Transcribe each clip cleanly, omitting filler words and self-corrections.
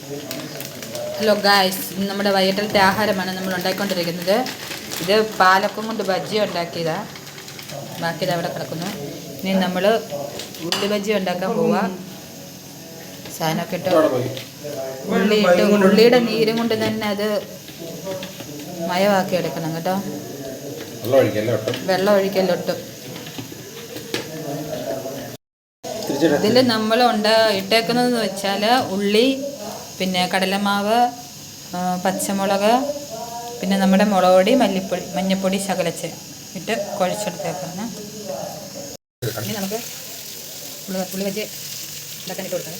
Hello guys, ഇന്ന് നമ്മുടെ വൈകിട്ടത്തെ ആഹാരമാണ് നമ്മൾ ഉണ്ടാക്കിക്കൊണ്ടിരിക്കുന്നത്. ഇത് പാലപ്പം കൊണ്ട് ബജ്ജി ഉണ്ടാക്കിയതാണ്. ബാക്കിയത് അവിടെ കിടക്കുന്നു. ഇനി നമ്മൾ ഉള്ളി ബജ്ജി ഉണ്ടാക്കാൻ പോവുക. സാധനമൊക്കെ ഇട്ട് ഉള്ളിയുടെ നീരും കൊണ്ട് തന്നെ അത് മയമാക്കി എടുക്കണം കേട്ടോ. വെള്ളം ഒഴിക്കല്ലോട്ടും. ഇതിൽ നമ്മൾ ഇട്ടേക്കുന്നതെന്ന് വെച്ചാൽ ഉള്ളി, പിന്നെ കടലമാവ്, പച്ചമുളക്, പിന്നെ നമ്മുടെ മുളക് പൊടി, മഞ്ഞൾപ്പൊടി ശകലച്ച് ഇട്ട് കുഴച്ചെടുത്തേക്കാണ്. ഇനി നമുക്ക് ഉള്ളി വെച്ച് ഉണ്ടാക്കാൻ ഇട്ട് കൊടുക്കാം.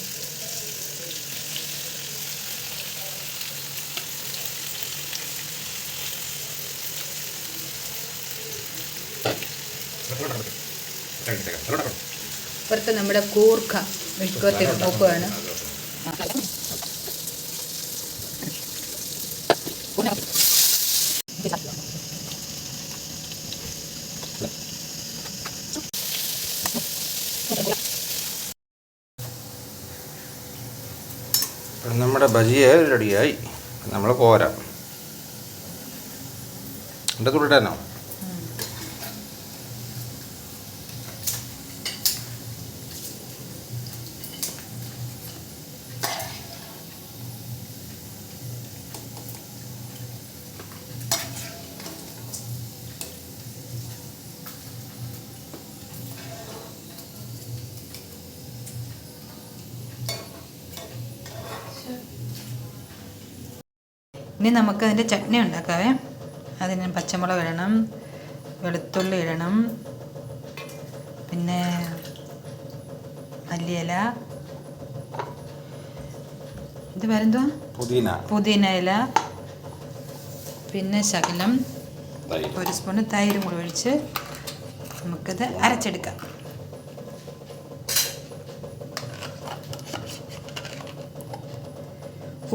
പുറത്ത് നമ്മുടെ കൂർക്ക മെഴുക്കുവരട്ടി നോക്കുകയാണ്. നമ്മുടെ ബജിയ റെഡിയായി. നമ്മൾ പോരാ എൻ്റെ തുള്ളിട്ടാനോ. ഇനി നമുക്കതിൻ്റെ ചട്നി ഉണ്ടാക്കാവേ. അതിന് പച്ചമുളക് ഇടണം, വെളുത്തുള്ളി ഇടണം, പിന്നെ മല്ലിയില, ഇത് വരുന്നോ പുതിന ഇല, പിന്നെ ശകലം ഒരു സ്പൂണ് തൈരും കൂടി ഒഴിച്ച് നമുക്കിത് അരച്ചെടുക്കാം.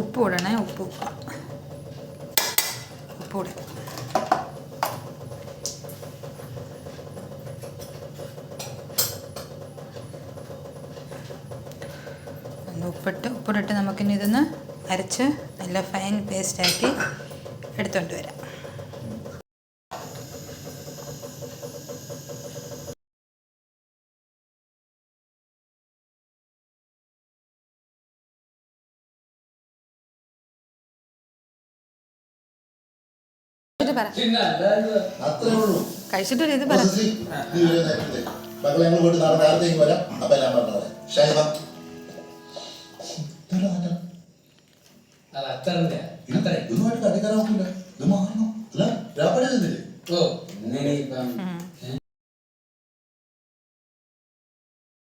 ഉപ്പ് ഇടണേ, ഉപ്പ് ഇടും. ഉപ്പിട്ടിട്ട് നമുക്കിനി ഇതൊന്ന് അരച്ച് നല്ല ഫൈൻ പേസ്റ്റാക്കി എടുത്തുകൊണ്ട് വരാം. കഴിച്ചിട്ട് ഇത് പറ.